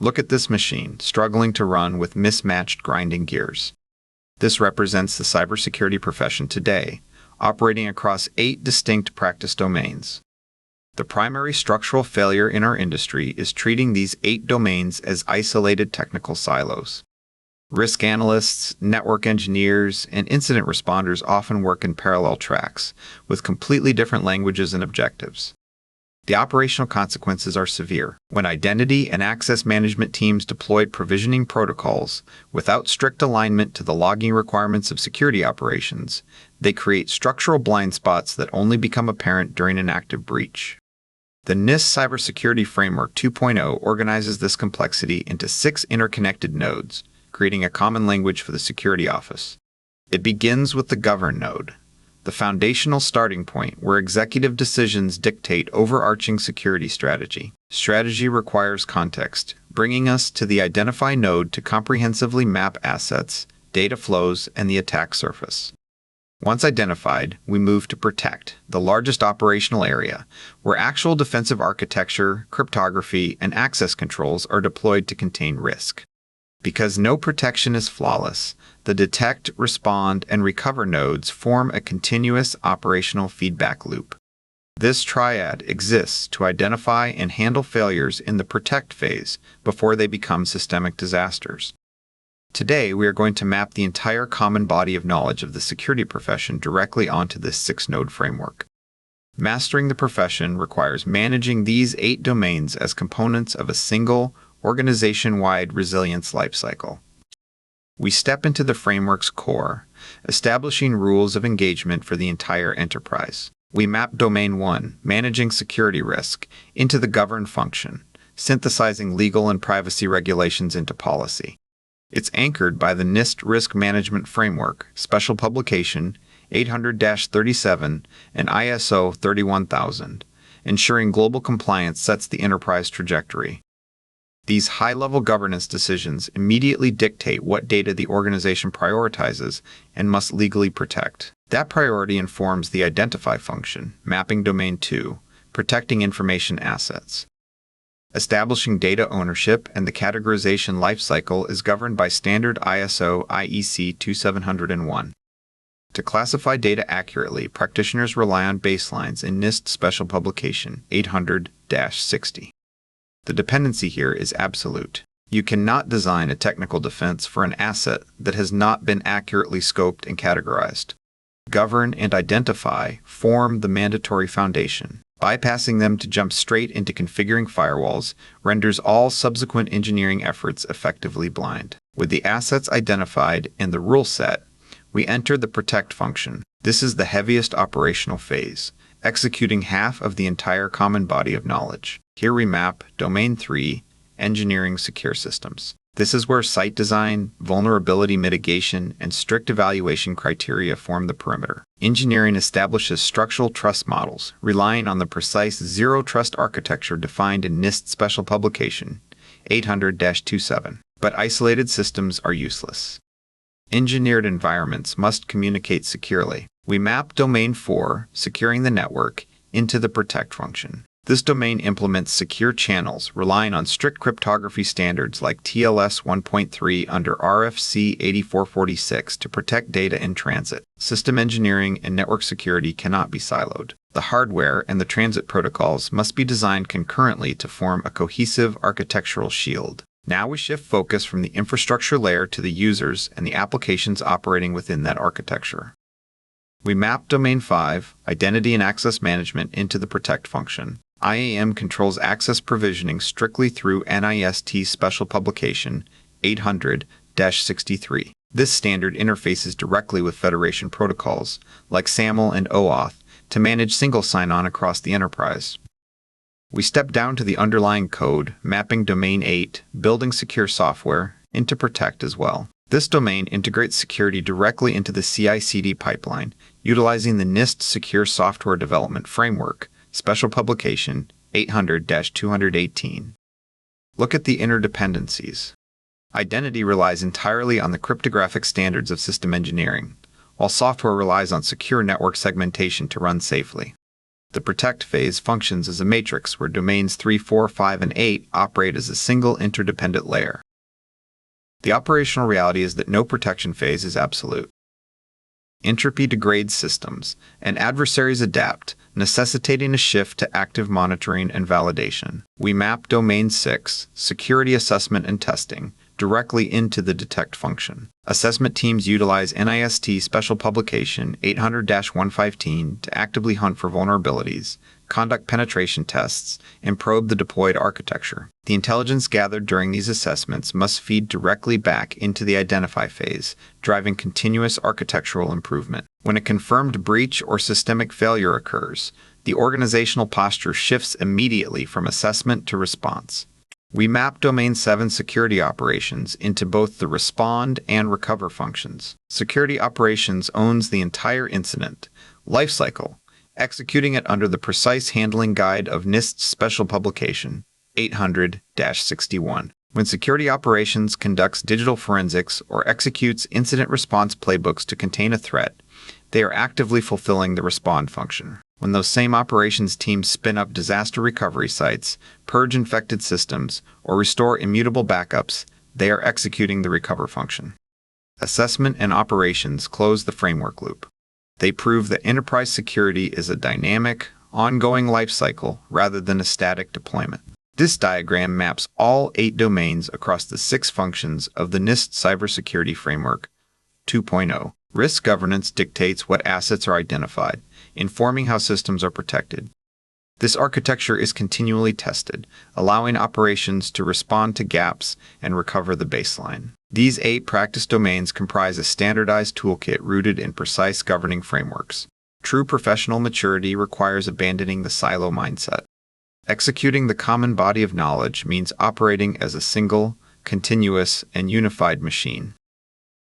Look at this machine, struggling to run with mismatched grinding gears. This represents the cybersecurity profession today, operating across 8 distinct practice domains. The primary structural failure in our industry is treating these 8 domains as isolated technical silos. Risk analysts, network engineers, and incident responders often work in parallel tracks, with completely different languages and objectives. The operational consequences are severe. When identity and access management teams deployed provisioning protocols without strict alignment to the logging requirements of security operations, they create structural blind spots that only become apparent during an active breach. The NIST Cybersecurity Framework 2.0 organizes this complexity into 6 interconnected nodes, creating a common language for the security office. It begins with the govern node, the foundational starting point where executive decisions dictate overarching security strategy. Strategy requires context, bringing us to the identify node to comprehensively map assets, data flows, and the attack surface. Once identified, we move to protect, the largest operational area, where actual defensive architecture, cryptography, and access controls are deployed to contain risk. Because no protection is flawless, the detect, respond, and recover nodes form a continuous operational feedback loop. This triad exists to identify and handle failures in the protect phase before they become systemic disasters. Today, we are going to map the entire common body of knowledge of the security profession directly onto this 6-node framework. Mastering the profession requires managing these 8 domains as components of a single, organization-wide resilience lifecycle. We step into the framework's core, establishing rules of engagement for the entire enterprise. We map Domain 1, managing security risk, into the govern function, synthesizing legal and privacy regulations into policy. It's anchored by the NIST Risk Management Framework, Special Publication 800-37, and ISO 31000, ensuring global compliance sets the enterprise trajectory. These high-level governance decisions immediately dictate what data the organization prioritizes and must legally protect. That priority informs the identify function, mapping Domain 2, protecting information assets. Establishing data ownership and the categorization lifecycle is governed by standard ISO IEC 2701. To classify data accurately, practitioners rely on baselines in NIST Special Publication 800-60. The dependency here is absolute. You cannot design a technical defense for an asset that has not been accurately scoped and categorized. Govern and identify form the mandatory foundation. Bypassing them to jump straight into configuring firewalls renders all subsequent engineering efforts effectively blind. With the assets identified and the rule set, we enter the protect function. This is the heaviest operational phase, executing half of the entire common body of knowledge. Here we map Domain 3, engineering secure systems. This is where site design, vulnerability mitigation, and strict evaluation criteria form the perimeter. Engineering establishes structural trust models, relying on the precise zero-trust architecture defined in NIST Special Publication 800-27. But isolated systems are useless. Engineered environments must communicate securely. We map Domain 4, securing the network, into the protect function. This domain implements secure channels, relying on strict cryptography standards like TLS 1.3 under RFC 8446 to protect data in transit. System engineering and network security cannot be siloed. The hardware and the transit protocols must be designed concurrently to form a cohesive architectural shield. Now we shift focus from the infrastructure layer to the users and the applications operating within that architecture. We map Domain 5, Identity and Access Management, into the protect function. IAM controls access provisioning strictly through NIST Special Publication 800-63. This standard interfaces directly with Federation protocols, like SAML and OAuth, to manage single sign-on across the enterprise. We step down to the underlying code, mapping Domain 8, building secure software, into protect as well. This domain integrates security directly into the CI/CD pipeline, utilizing the NIST Secure Software Development Framework, Special Publication 800-218. Look at the interdependencies. Identity relies entirely on the cryptographic standards of system engineering, while software relies on secure network segmentation to run safely. The protect phase functions as a matrix where domains 3, 4, 5, and 8 operate as a single interdependent layer. The operational reality is that no protection phase is absolute. Entropy degrades systems, and adversaries adapt, necessitating a shift to active monitoring and validation. We map Domain 6, Security Assessment and Testing, directly into the detect function. Assessment teams utilize NIST Special Publication 800-115 to actively hunt for vulnerabilities, conduct penetration tests, and probe the deployed architecture. The intelligence gathered during these assessments must feed directly back into the identify phase, driving continuous architectural improvement. When a confirmed breach or systemic failure occurs, the organizational posture shifts immediately from assessment to response. We map Domain 7 security operations into both the respond and recover functions. Security operations owns the entire incident lifecycle, executing it under the precise handling guide of NIST's Special Publication 800-61. When security operations conducts digital forensics or executes incident response playbooks to contain a threat, they are actively fulfilling the respond function. When those same operations teams spin up disaster recovery sites, purge infected systems, or restore immutable backups, they are executing the recover function. Assessment and operations close the framework loop. They prove that enterprise security is a dynamic, ongoing lifecycle rather than a static deployment. This diagram maps all 8 domains across the 6 functions of the NIST Cybersecurity Framework 2.0. Risk governance dictates what assets are identified, informing how systems are protected. This architecture is continually tested, allowing operations to respond to gaps and recover the baseline. These 8 practice domains comprise a standardized toolkit rooted in precise governing frameworks. True professional maturity requires abandoning the silo mindset. Executing the common body of knowledge means operating as a single, continuous, and unified machine.